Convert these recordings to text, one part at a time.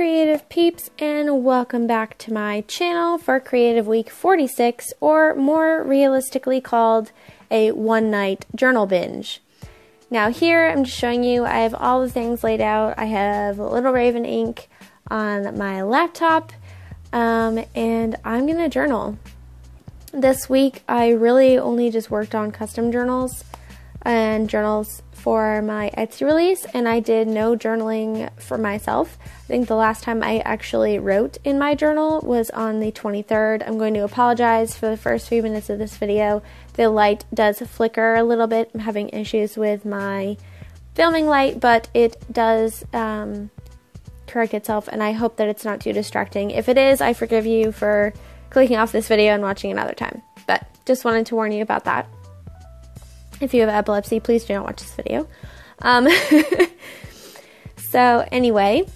creative peeps, and welcome back to my channel for Creative Week 46, or more realistically called a one-night journal binge. Now here I'm just showing you, I have all the things laid out. I have Little Raven ink on my laptop, and I'm gonna journal. This week I really only just worked on custom journals and journals for my Etsy release, and I did no journaling for myself. I think the last time I actually wrote in my journal was on the 23rd. I'm going to apologize for the first few minutes of this video. The light does flicker a little bit. I'm having issues with my filming light, but it does correct itself, and I hope that it's not too distracting. If it is, I forgive you for clicking off this video and watching another time, but just wanted to warn you about that. If you have epilepsy, please do not watch this video. So anyway,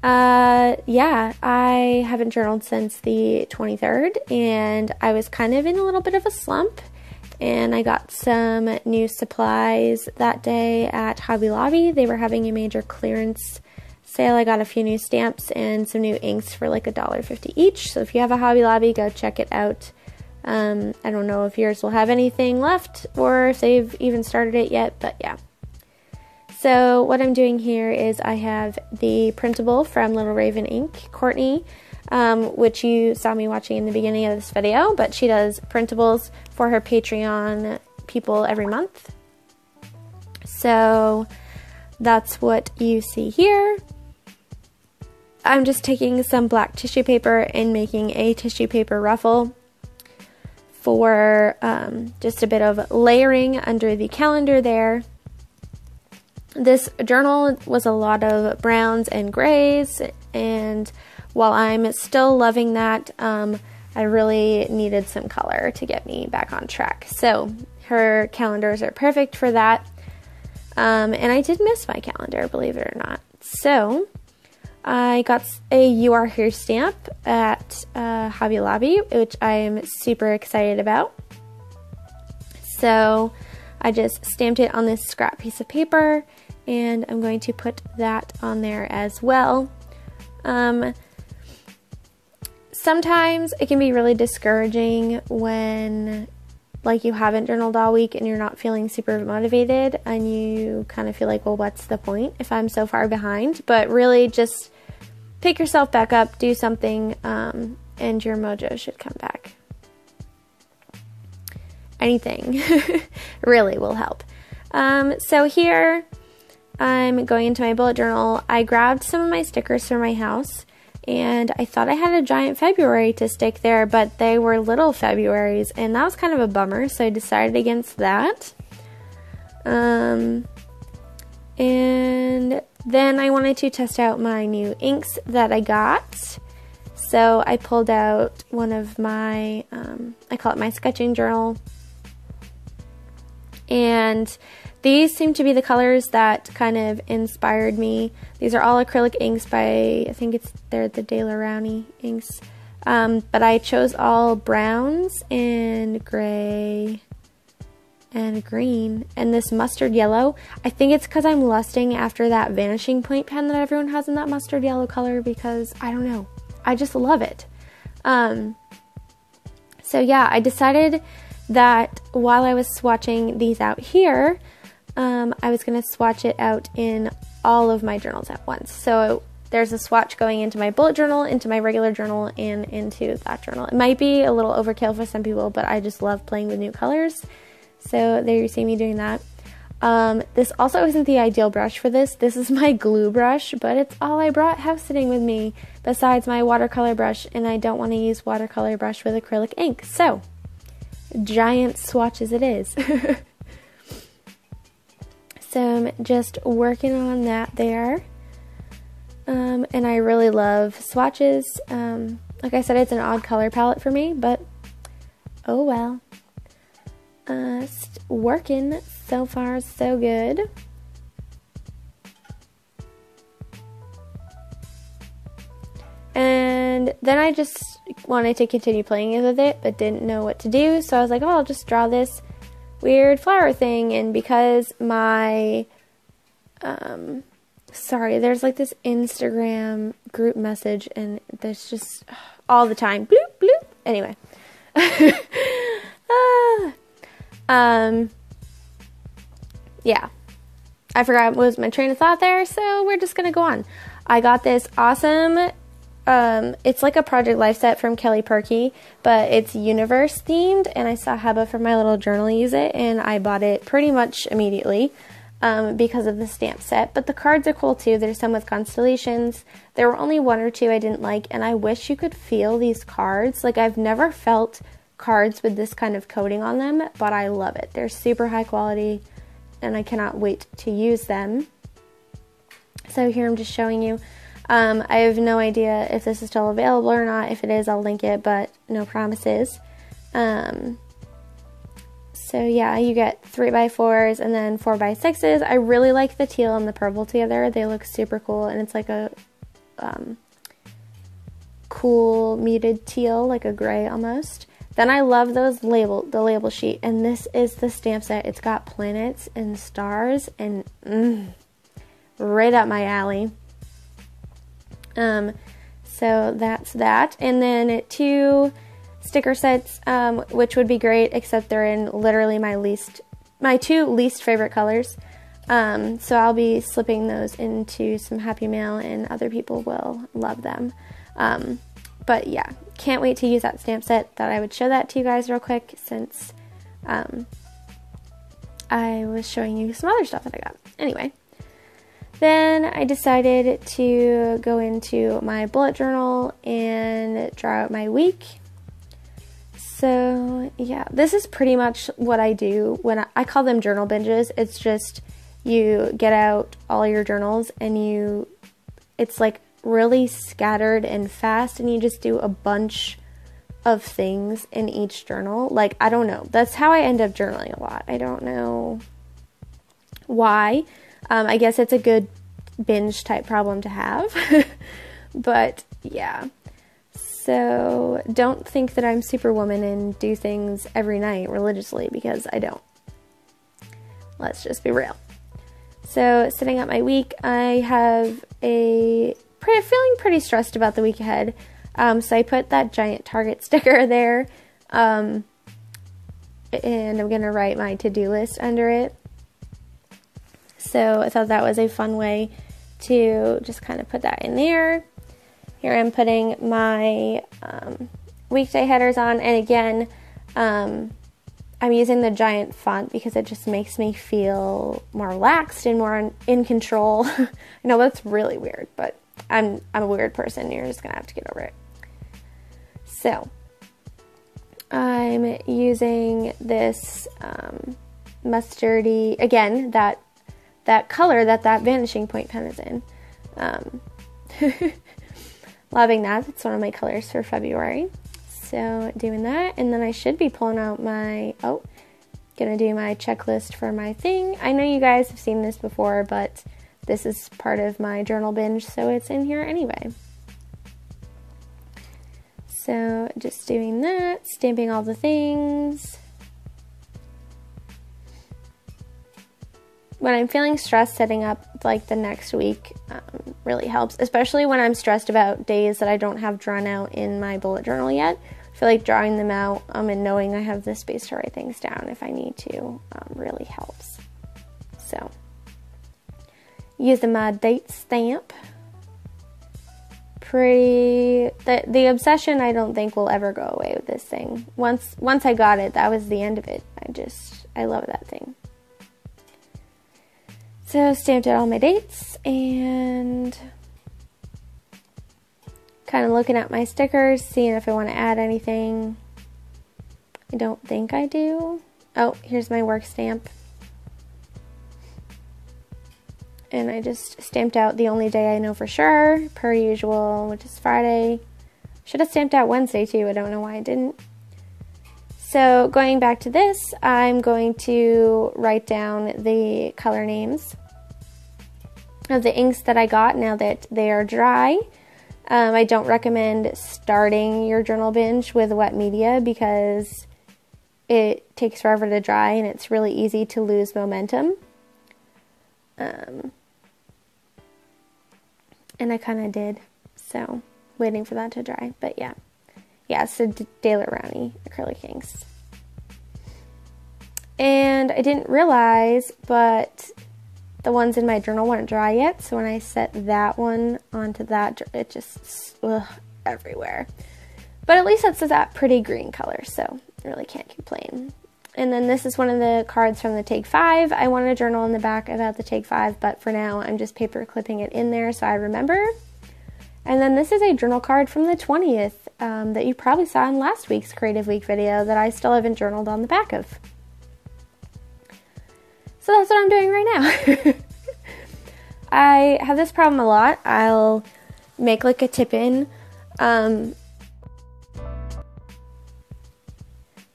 yeah, I haven't journaled since the 23rd, and I was kind of in a little bit of a slump, and I got some new supplies that day at Hobby Lobby. They were having a major clearance sale. I got a few new stamps and some new inks for like $1.50 each. So if you have a Hobby Lobby, go check it out. I don't know if yours will have anything left or if they've even started it yet, but yeah. So what I'm doing here is I have the printable from Little Raven Ink, Courtney, which you saw me watching in the beginning of this video, but she does printables for her Patreon people every month. So that's what you see here. I'm just taking some black tissue paper and making a tissue paper ruffle for just a bit of layering under the calendar there. This journal was a lot of browns and grays, and while I'm still loving that, I really needed some color to get me back on track. So her calendars are perfect for that, and I did miss my calendar, believe it or not. So I got a You Are Here stamp at Hobby Lobby, which I'm super excited about. So I just stamped it on this scrap piece of paper, and I'm going to put that on there as well. Sometimes it can be really discouraging when like you haven't journaled all week and you're not feeling super motivated, and you kind of feel like, well, what's the point if I'm so far behind? But really just pick yourself back up, do something, and your mojo should come back. Anything really will help. So here I'm going into my bullet journal. I grabbed some of my stickers from my house, and I thought I had a giant February to stick there, but they were little Februaries, and that was kind of a bummer, so I decided against that. And then I wanted to test out my new inks that I got. So I pulled out one of my, I call it my sketching journal. And these seem to be the colors that kind of inspired me. These are all acrylic inks by, I think they're the De La Rowney inks. But I chose all browns and gray and green and this mustard yellow. I think it's because I'm lusting after that vanishing point pen that everyone has in that mustard yellow color, because I don't know, I just love it. So yeah, I decided that while I was swatching these out here, I was going to swatch it out in all of my journals at once. So there's a swatch going into my bullet journal, into my regular journal, and into that journal. It might be a little overkill for some people, but I just love playing with new colors. So there you see me doing that. This also isn't the ideal brush for this. This is my glue brush, but it's all I brought house sitting with me besides my watercolor brush, and I don't want to use watercolor brush with acrylic ink. So giant swatch as it is. So I'm just working on that there. And I really love swatches. Like I said, it's an odd color palette for me, but oh well. Working so far, so good. And then I just wanted to continue playing with it, but didn't know what to do. So I was like, oh, I'll just draw this weird flower thing. And because my Sorry, there's like this Instagram group message and there's just all the time. Bloop, bloop. Anyway. Yeah. I forgot what was my train of thought there, so we're just gonna go on. I got this awesome, it's like a Project Life set from Kelly Perky, but it's universe themed, and I saw Heba from my little journal use it, and I bought it pretty much immediately because of the stamp set. But the cards are cool too. There's some with constellations. There were only one or two I didn't like, and I wish you could feel these cards. Like, I've never felt cards with this kind of coating on them, but I love it. They're super high quality, and I cannot wait to use them. So here I'm just showing you. I have no idea if this is still available or not. If it is, I'll link it, but no promises. So yeah, you get 3x4s and then 4x6s. I really like the teal and the purple together. They look super cool, and it's like a cool muted teal, like a gray almost. Then I love the label sheet, and this is the stamp set. It's got planets and stars, and right up my alley. So that's that. And then 2 sticker sets, which would be great, except they're in literally my 2 least favorite colors. So I'll be slipping those into some Happy Mail, and other people will love them. But yeah, can't wait to use that stamp set. Thought I would show that to you guys real quick, since I was showing you some other stuff that I got. Anyway. Then I decided to go into my bullet journal and draw out my week. So yeah, this is pretty much what I do when I call them journal binges. It's just you get out all your journals and it's like really scattered and fast, and you just do a bunch of things in each journal. Like, I don't know. That's how I end up journaling a lot. I don't know why. I guess it's a good binge type problem to have. But yeah. So don't think that I'm Superwoman and do things every night religiously, because I don't. Let's just be real. So setting up my week, I have feeling pretty stressed about the week ahead. So I put that giant Target sticker there. And I'm going to write my to-do list under it. So I thought that was a fun way to just kind of put that in there. Here I'm putting my weekday headers on, and again, I'm using the giant font because it just makes me feel more relaxed and more in control. I know that's really weird, but I'm a weird person, and you're just gonna have to get over it. So I'm using this mustardy, again, that color that vanishing point pen is in. Loving that. It's one of my colors for February. So doing that, and then I should be pulling out my, gonna do my checklist for my thing. I know you guys have seen this before, but this is part of my journal binge, so it's in here anyway. So just doing that, stamping all the things. When I'm feeling stressed, setting up like the next week really helps, especially when I'm stressed about days that I don't have drawn out in my bullet journal yet. I feel like drawing them out and knowing I have the space to write things down if I need to really helps. So, using my date stamp. The obsession I don't think will ever go away with this thing. Once I got it, that was the end of it. I love that thing. So stamped out all my dates, and kind of looking at my stickers, seeing if I want to add anything. I don't think I do. Oh, here's my work stamp. And I just stamped out the only day I know for sure, per usual, which is Friday. Should have stamped out Wednesday too, I don't know why I didn't. So going back to this, I'm going to write down the color names of the inks that I got now that they are dry. I don't recommend starting your journal binge with wet media because it takes forever to dry and it's really easy to lose momentum. And I kind of did. So, waiting for that to dry. But yeah. Yeah, so Daler Rowney acrylic inks. And I didn't realize, but the ones in my journal weren't dry yet. So when I set that one onto that, it just, everywhere. But at least it's that pretty green color, so I really can't complain. And then this is one of the cards from the Take 5. I wanted a journal in the back about the Take 5, but for now I'm just paper clipping it in there so I remember. And then this is a journal card from the 20th that you probably saw in last week's Creative Week video that I still haven't journaled on the back of. So that's what I'm doing right now. I have this problem a lot. I'll make like a tip-in,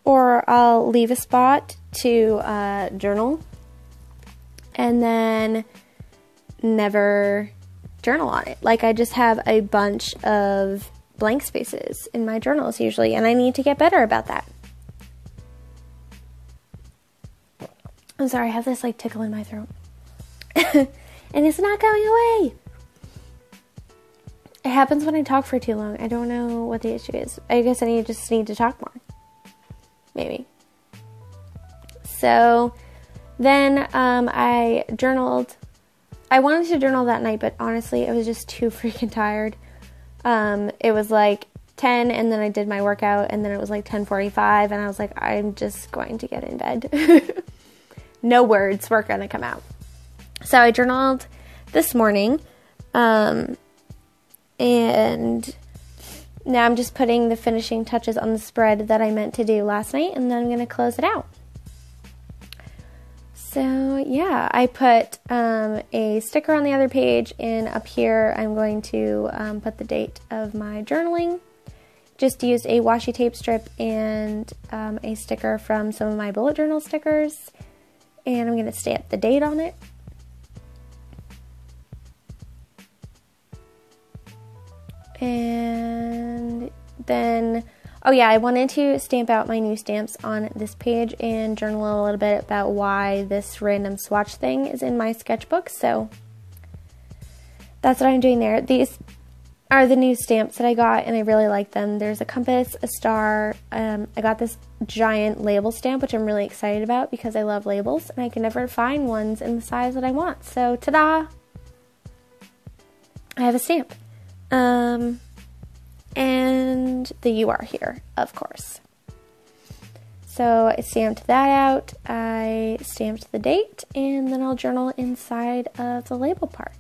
or I'll leave a spot to journal, and then never journal on it. Like I just have a bunch of blank spaces in my journals usually, and I need to get better about that. I'm sorry, I have this like tickle in my throat. And it's not going away. It happens when I talk for too long. I don't know what the issue is. I guess I just need to talk more. Maybe. So then I journaled. I wanted to journal that night, but honestly, I was just too freaking tired. It was like 10, and then I did my workout, and then it was like 10:45, and I was like, I'm just going to get in bed. No words were going to come out. So I journaled this morning, and now I'm just putting the finishing touches on the spread that I meant to do last night, and then I'm going to close it out. So yeah, I put a sticker on the other page, and up here I'm going to put the date of my journaling. Just used a washi tape strip and a sticker from some of my bullet journal stickers, and I'm going to stamp the date on it. And then, oh yeah, I wanted to stamp out my new stamps on this page and journal a little bit about why this random swatch thing is in my sketchbook. So that's what I'm doing there. These are the new stamps that I got, and I really like them. There's a compass, a star. I got this giant label stamp, which I'm really excited about because I love labels, and I can never find ones in the size that I want. So ta-da! I have a stamp. And the "You Are Here," of course. So I stamped that out, I stamped the date, and then I'll journal inside of the label part.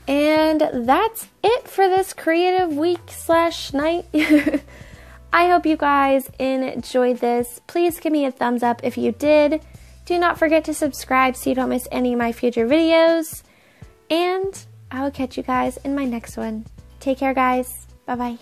And that's it for this creative week / night. I hope you guys enjoyed this. Please give me a thumbs up if you did. Do not forget to subscribe so you don't miss any of my future videos. And I will catch you guys in my next one. Take care, guys. Bye-bye.